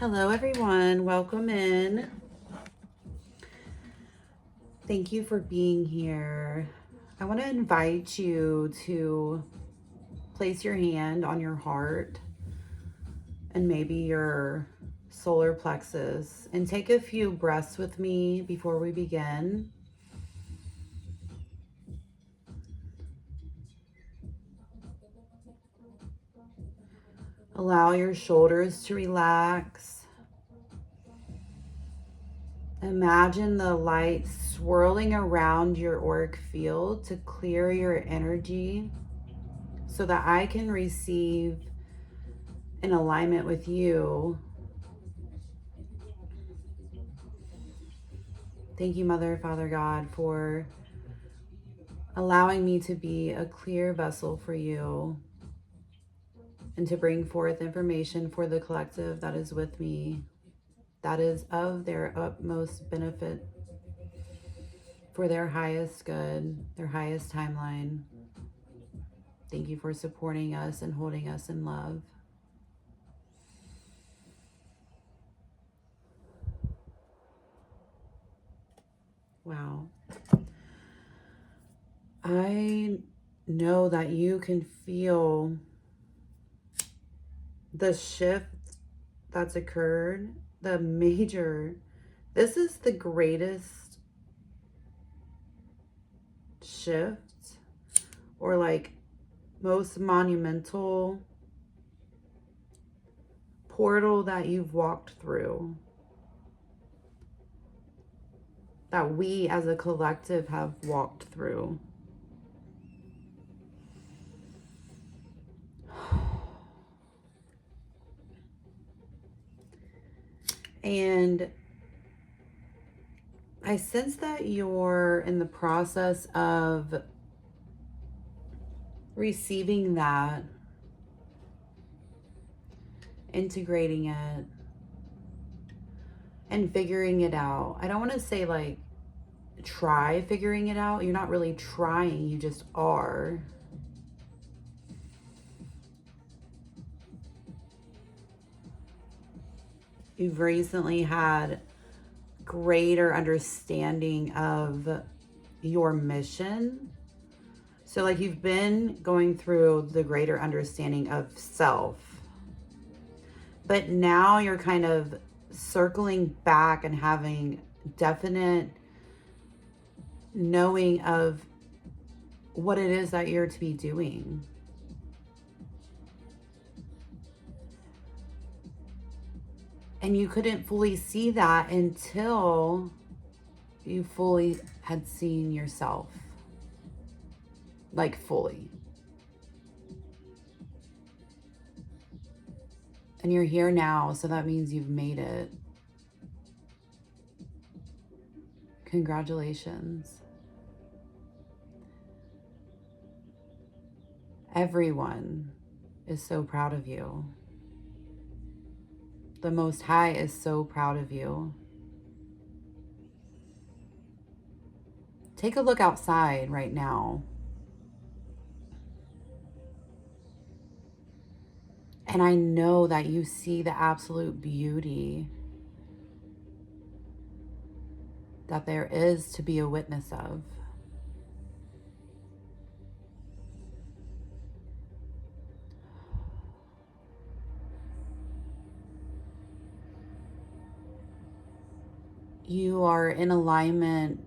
Hello, everyone. Welcome in. Thank you for being here. I want to invite you to place your hand on your heart and maybe your solar plexus and take a few breaths with me before we begin. Allow your shoulders to relax. Imagine the light swirling around your auric field to clear your energy so that I can receive in alignment with you. Thank you, Mother, Father God, for allowing me to be a clear vessel for you and to bring forth information for the collective that is with me, that is of their utmost benefit, for their highest good, their highest timeline. Thank you for supporting us and holding us in love. Wow. I know that you can feel the shift that's occurred, this is the greatest shift or like most monumental portal that you've walked through, that we as a collective have walked through. And I sense that you're in the process of receiving that, integrating it, and figuring it out. I don't want to say like try figuring it out. You're not really trying, you just are. You've recently had greater understanding of your mission. So like you've been going through the greater understanding of self, but now you're kind of circling back and having definite knowing of what it is that you're to be doing. And you couldn't fully see that until you fully had seen yourself. Like fully. And you're here now, so that means you've made it. Congratulations. Everyone is so proud of you. The Most High is so proud of you. Take a look outside right now. And I know that you see the absolute beauty that there is to be a witness of. You are in alignment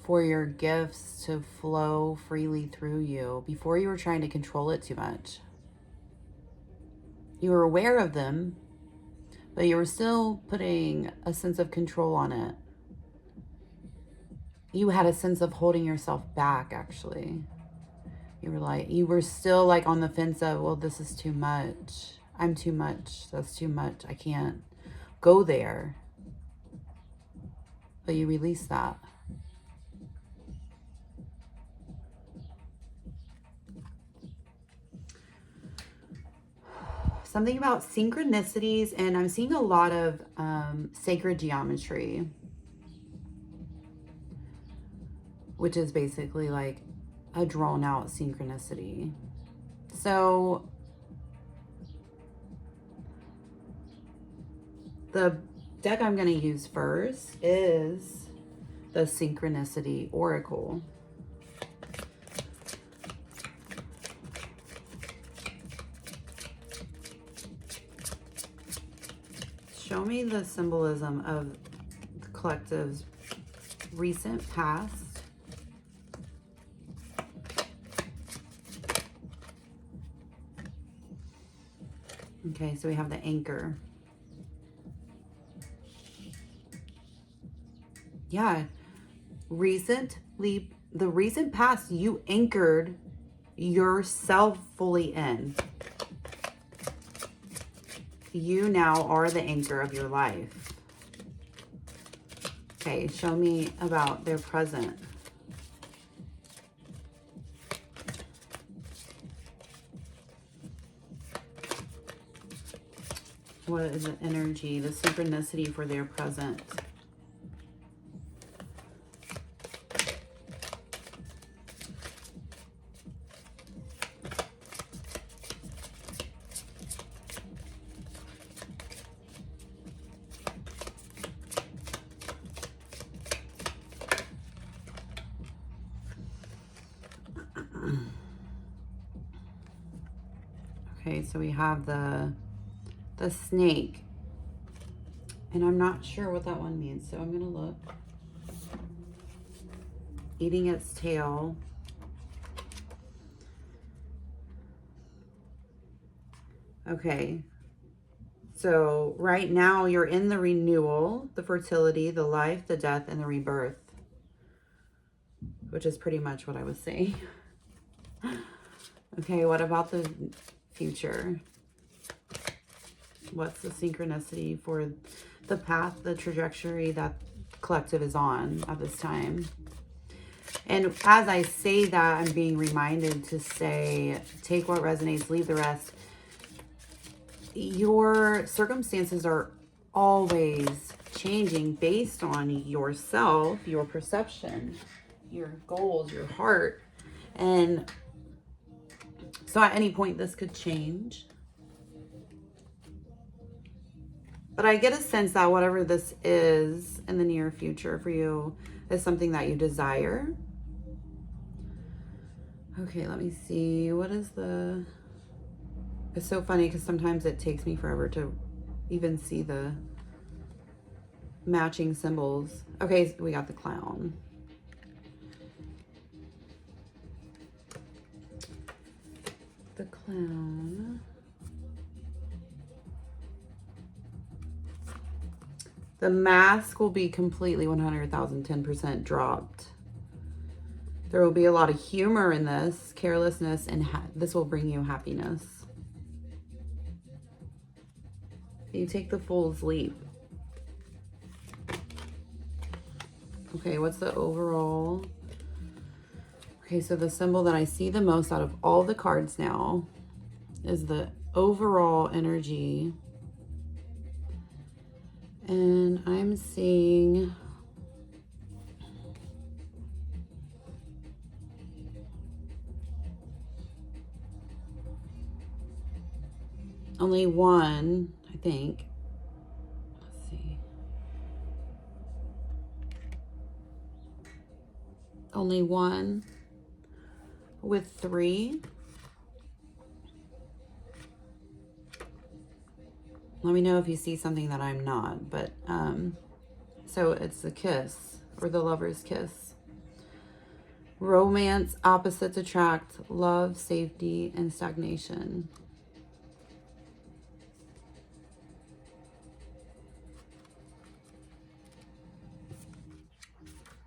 for your gifts to flow freely through you. Before, you were trying to control it too much. You were aware of them, but you were still putting a sense of control on it. You had a sense of holding yourself back, actually. You were still like on the fence of, well, this is too much. I'm too much. That's too much. I can't go there. But you release that. Something about synchronicities, and I'm seeing a lot of sacred geometry, which is basically like a drawn out synchronicity. So the deck I'm going to use first is the Synchronicity Oracle. Show me the symbolism of the collective's recent past. Okay, so we have the anchor. Yeah, the recent past you anchored yourself fully in. You now are the anchor of your life. Okay, show me about their present. What is the energy, the synchronicity for their present? Okay, so we have the snake, and I'm not sure what that one means, so I'm gonna look. Eating its tail. Okay, so right now you're in the renewal, the fertility, the life, the death, and the rebirth, which is pretty much what I was saying. Okay, what about the future? What's the synchronicity for the path, the trajectory that collective is on at this time? And as I say that, I'm being reminded to say, take what resonates, leave the rest. Your circumstances are always changing based on yourself, your perception, your goals, your heart. And so at any point, this could change. But I get a sense that whatever this is in the near future for you is something that you desire. Okay, let me see. What is the... It's so funny because sometimes it takes me forever to even see the matching symbols. Okay, so we got the clown. The clown. The mask will be completely 100,010% dropped. There will be a lot of humor in this, carelessness, and this will bring you happiness. You take the Fool's Leap. Okay, what's the overall? Okay, so the symbol that I see the most out of all the cards now is the overall energy. And I'm seeing only one, I think. Let's see. Only one with 3. Let me know if you see something that I'm not, but so it's the kiss, or the lover's kiss. Romance, opposites attract, love, safety, and stagnation.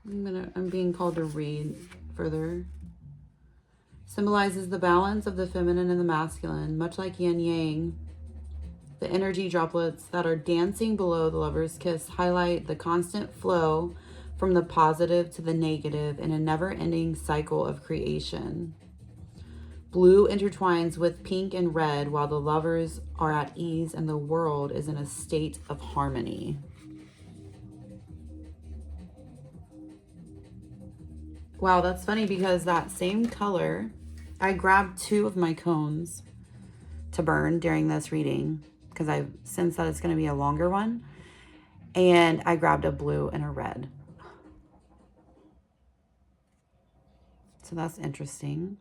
I'm being called to read further. Symbolizes the balance of the feminine and the masculine, much like yin yang. The energy droplets that are dancing below the lover's kiss highlight the constant flow from the positive to the negative in a never-ending cycle of creation. Blue intertwines with pink and red while the lovers are at ease and the world is in a state of harmony. Wow, that's funny because that same color, I grabbed 2 of my cones to burn during this reading because I sense that it's going to be a longer one. And I grabbed a blue and a red. So that's interesting.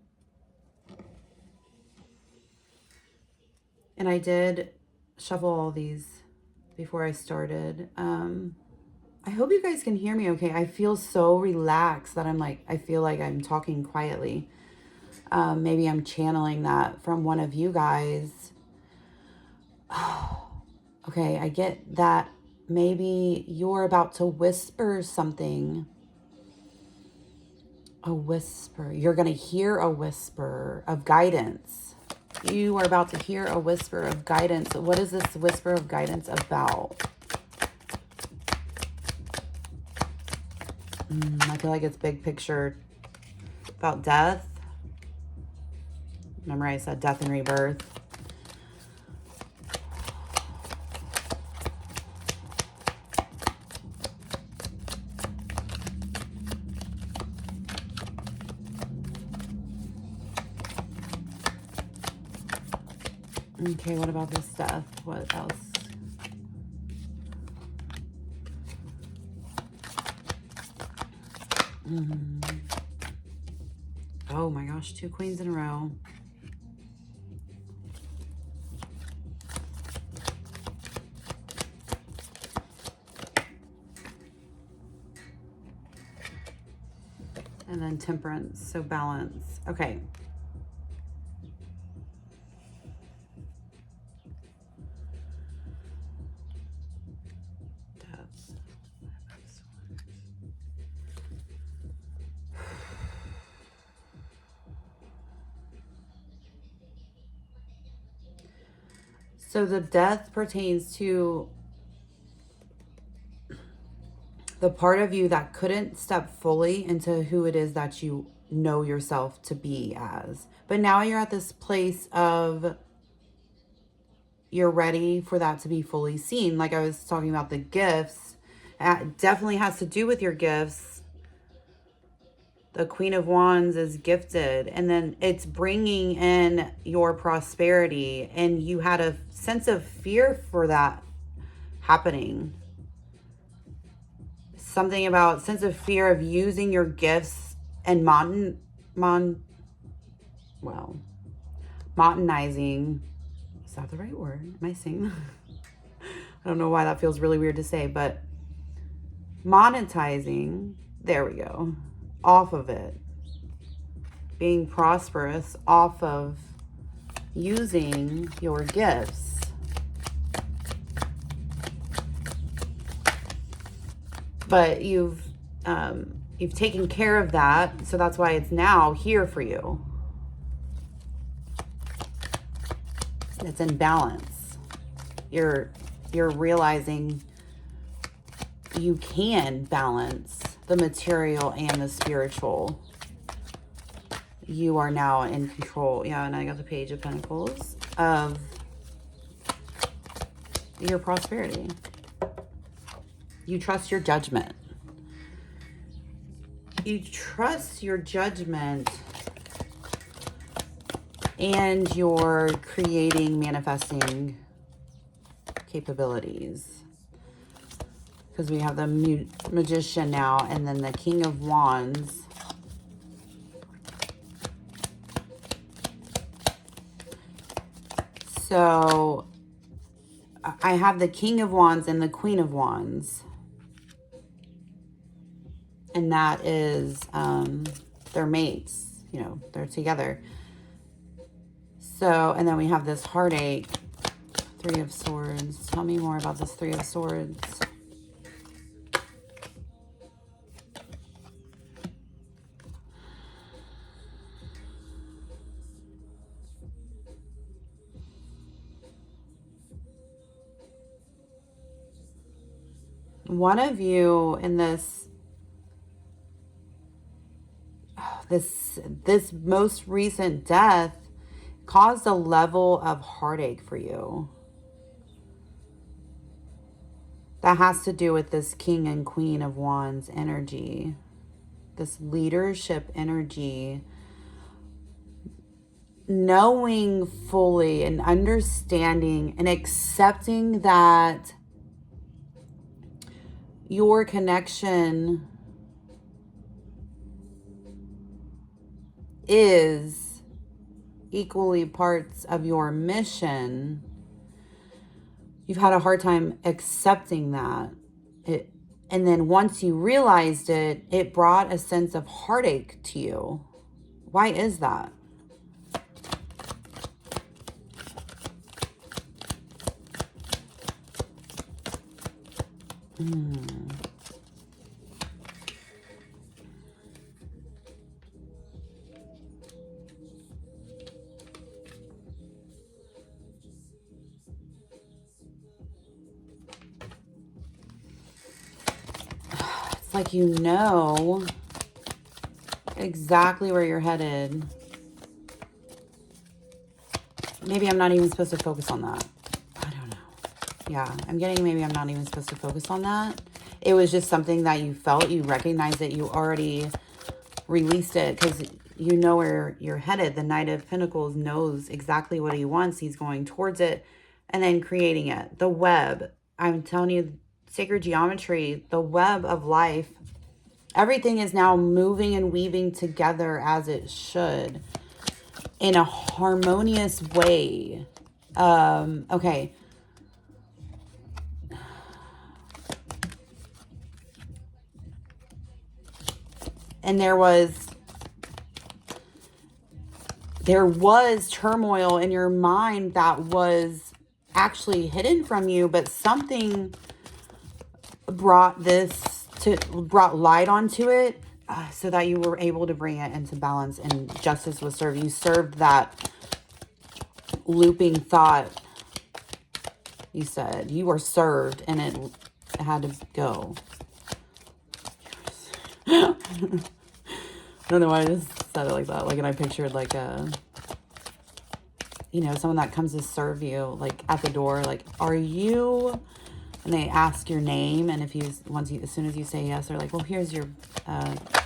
And I did shuffle all these before I started. I hope you guys can hear me okay. I feel so relaxed that I feel like I'm talking quietly. Maybe I'm channeling that from one of you guys. Okay, I get that maybe you're about to whisper something. A whisper. You're going to hear a whisper of guidance. You are about to hear a whisper of guidance. What is this whisper of guidance about? I feel like it's big picture about death. Remember I said death and rebirth. Okay, what about this death? What else? Oh my gosh, 2 queens in a row. And then temperance, so balance. Okay. So the death pertains to the part of you that couldn't step fully into who it is that you know yourself to be as. But now you're at this place of you're ready for that to be fully seen. Like I was talking about the gifts. It definitely has to do with your gifts. The Queen of Wands is gifted, and then it's bringing in your prosperity, and you had a sense of fear for that happening. Something about sense of fear of using your gifts and monetizing. Is that the right word? Am I saying that? I don't know why that feels really weird to say, but monetizing, there we go, off of it. Being prosperous off of using your gifts. But you've taken care of that, so that's why it's now here for you. It's in balance. You're realizing you can balance the material and the spiritual. You are now in control. Yeah, and I got the Page of Pentacles of your prosperity. You trust your judgment. You trust your judgment, and your creating, manifesting capabilities. Because we have the Magician now, and then the King of Wands. So I have the King of Wands and the Queen of Wands. And that is, they're mates, you know, they're together. So, and then we have this heartache, 3 of Swords. Tell me more about this 3 of Swords. One of you in this most recent death caused a level of heartache for you. That has to do with this King and Queen of Wands energy. This leadership energy. Knowing fully and understanding and accepting that your connection is equally parts of your mission, you've had a hard time accepting that. And then once you realized it, it brought a sense of heartache to you. Why is that? It's like you know exactly where you're headed. Maybe I'm not even supposed to focus on that. I don't know. Yeah, I'm getting maybe I'm not even supposed to focus on that. It was just something that you felt, you recognized it, you already released it because you know where you're headed. The Knight of Pentacles knows exactly what he wants. He's going towards it and then creating it. The web, I'm telling you, sacred geometry, the web of life, everything is now moving and weaving together as it should in a harmonious way. Okay. And there was turmoil in your mind that was actually hidden from you, but something brought light onto it so that you were able to bring it into balance and justice was served. You served that looping thought. You said you were served and it had to go. I don't know why I just said it like that. Like, and I pictured like someone that comes to serve you, like at the door, like, are you? And they ask your name, and as soon as you say yes, they're like, well, here's your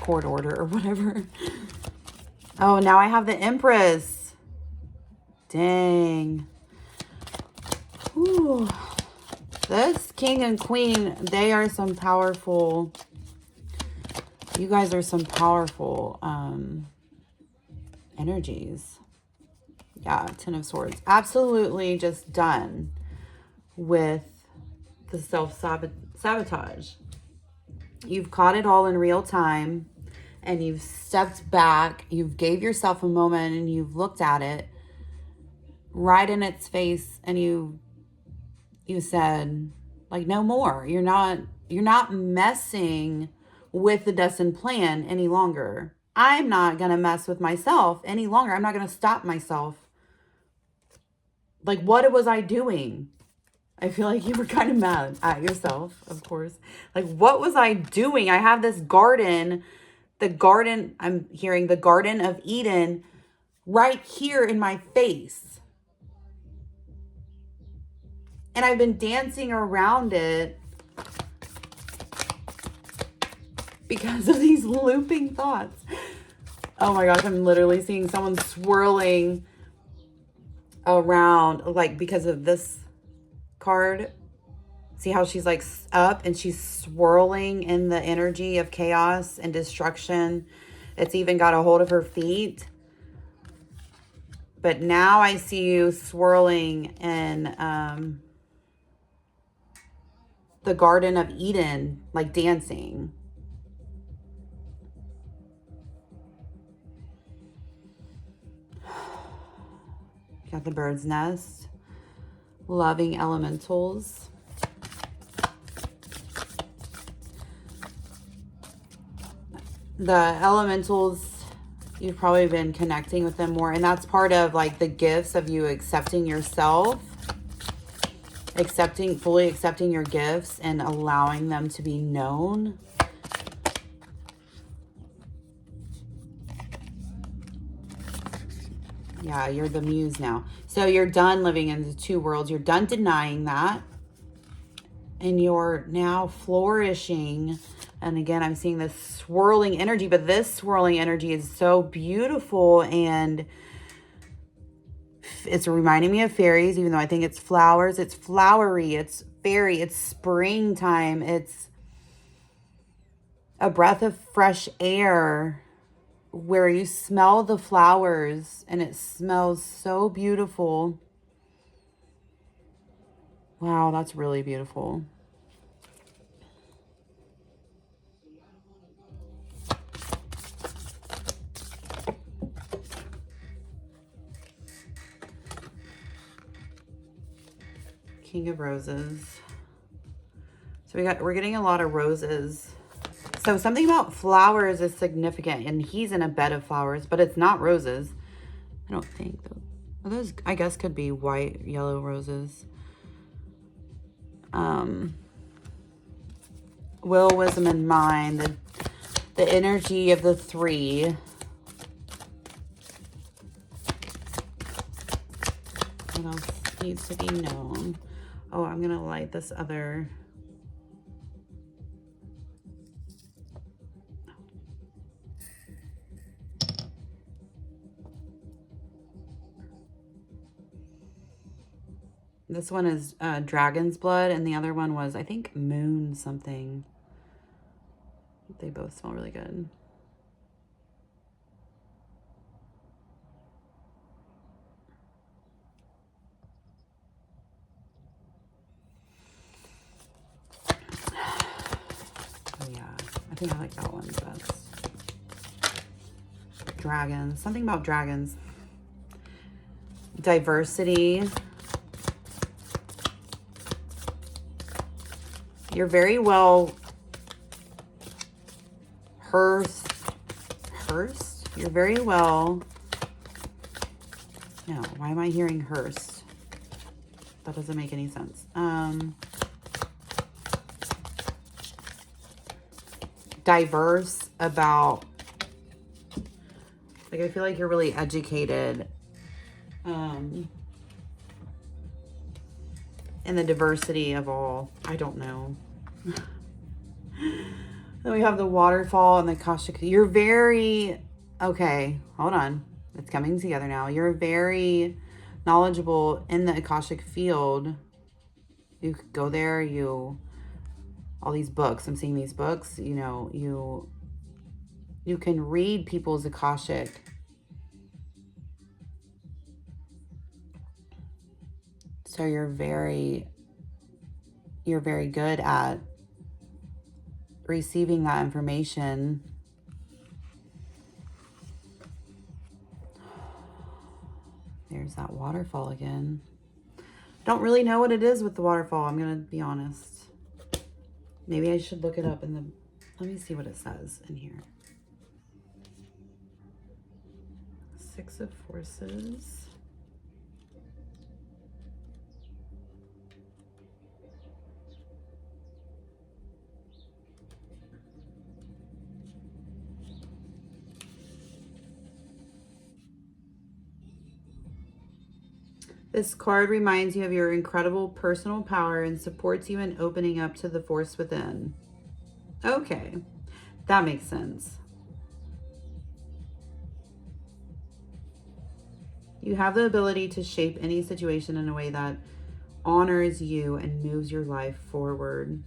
court order or whatever. Oh, now I have the Empress. Dang. Ooh. This King and Queen, they are some powerful. You guys are some powerful energies. Yeah, Ten of Swords. Absolutely just done with the self-sabotage. You've caught it all in real time and you've stepped back. You've gave yourself a moment and you've looked at it right in its face and you said, like, no more. You're not messing with the destined plan any longer. I'm not going to mess with myself any longer. I'm not going to stop myself. Like, what was I doing? I feel like you were kind of mad at yourself, of course. Like, what was I doing? I have this garden, I'm hearing the Garden of Eden right here in my face. And I've been dancing around it because of these looping thoughts. Oh my gosh, I'm literally seeing someone swirling around, like, because of this card. See how she's like up and she's swirling in the energy of chaos and destruction. It's even got a hold of her feet. But now I see you swirling in the Garden of Eden, like dancing. Got the bird's nest. Loving elementals. The elementals, you've probably been connecting with them more. And that's part of like the gifts of you accepting yourself. Fully accepting your gifts and allowing them to be known. Yeah, you're the muse now. So you're done living in the two worlds. You're done denying that. And you're now flourishing. And again, I'm seeing this swirling energy. But this swirling energy is so beautiful. And it's reminding me of fairies. Even though I think it's flowers. It's flowery. It's fairy. It's springtime. It's a breath of fresh air where you smell the flowers and it smells so beautiful. Wow, that's really beautiful. King of Roses. So we're getting a lot of roses. So something about flowers is significant, and he's in a bed of flowers, but it's not roses. I don't think those, I guess, could be white, yellow roses. Will, wisdom, and mind. The energy of the three. What else needs to be known? Oh, I'm gonna light this other. This one is Dragon's Blood, and the other one was, I think, Moon something. They both smell really good. Oh yeah, I think I like that one the best. Dragons, something about dragons. Diversity. You're very well Hearst. You're very well. No, why am I hearing Hearst? That doesn't make any sense. Diverse about, like, I feel like you're really educated in the diversity of all. I don't know. Then we have the waterfall and the Akashic. You're very, okay, hold on. It's coming together now. You're very knowledgeable in the Akashic field. You could go there, all these books. I'm seeing these books, you know, you can read people's Akashic. So you're very good at receiving that information. There's that waterfall again. Don't really know what it is with the waterfall, I'm gonna be honest. Maybe I should look it up in the, let me see what it says in here. Six of Forces. This card reminds you of your incredible personal power and supports you in opening up to the force within. Okay, that makes sense. You have the ability to shape any situation in a way that honors you and moves your life forward.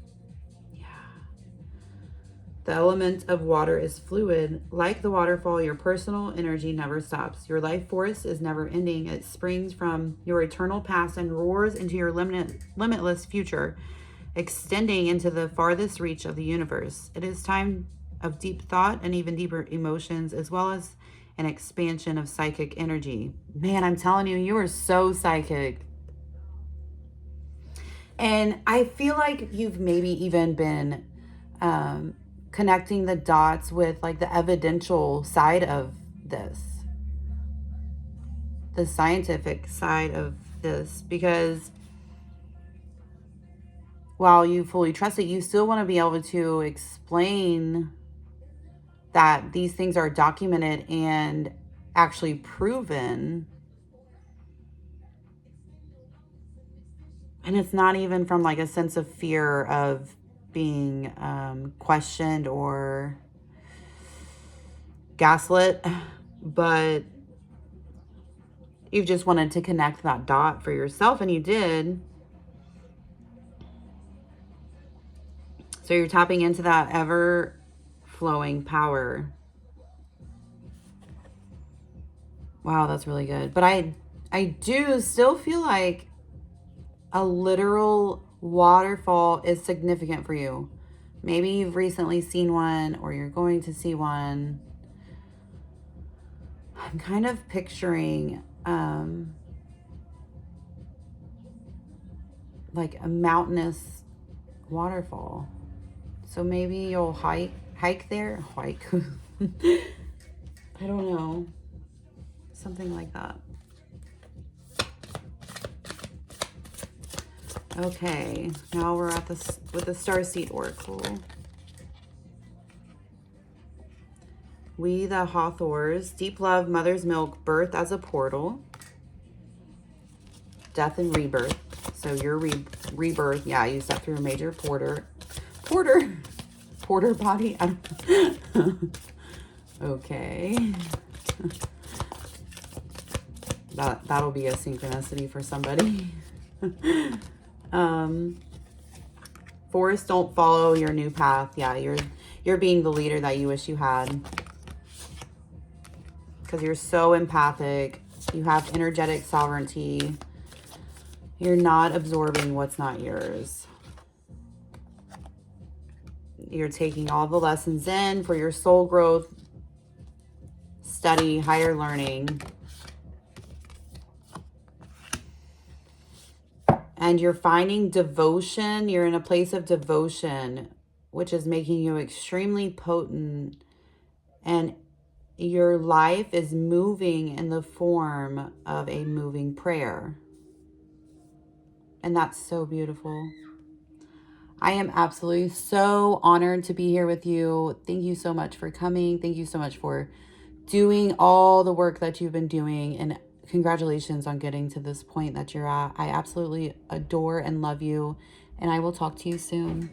The element of water is fluid. Like the waterfall, your personal energy never stops. Your life force is never ending. It springs from your eternal past and roars into your limitless future, extending into the farthest reach of the universe. It is time of deep thought and even deeper emotions, as well as an expansion of psychic energy. Man, I'm telling you, you are so psychic. And I feel like you've maybe even been connecting the dots with like the evidential side of this, the scientific side of this, because while you fully trust it, you still want to be able to explain that these things are documented and actually proven. And it's not even from like a sense of fear of being questioned or gaslit, but you've just wanted to connect that dot for yourself, and you did. So you're tapping into that flowing power. Wow, that's really good. But I do still feel like a literal waterfall is significant for you. Maybe you've recently seen one or you're going to see one. I'm kind of picturing like a mountainous waterfall. So maybe you'll hike there. Hike. I don't know. Something like that. Okay, now we're at this with the Starseed Oracle. We the Hathors, deep love, mother's milk, birth as a portal, death and rebirth. So your rebirth, yeah, you step through a major porter body. I don't okay. That'll be a synchronicity for somebody. Forest, don't follow your new path. Yeah, you're being the leader that you wish you had. Because you're so empathic. You have energetic sovereignty. You're not absorbing what's not yours. You're taking all the lessons in for your soul growth, study, higher learning. And you're finding devotion. You're in a place of devotion, which is making you extremely potent. And your life is moving in the form of a moving prayer. And that's so beautiful. I am absolutely so honored to be here with you. Thank you so much for coming. Thank you so much for doing all the work that you've been doing. And congratulations on getting to this point that you're at. I absolutely adore and love you. And I will talk to you soon.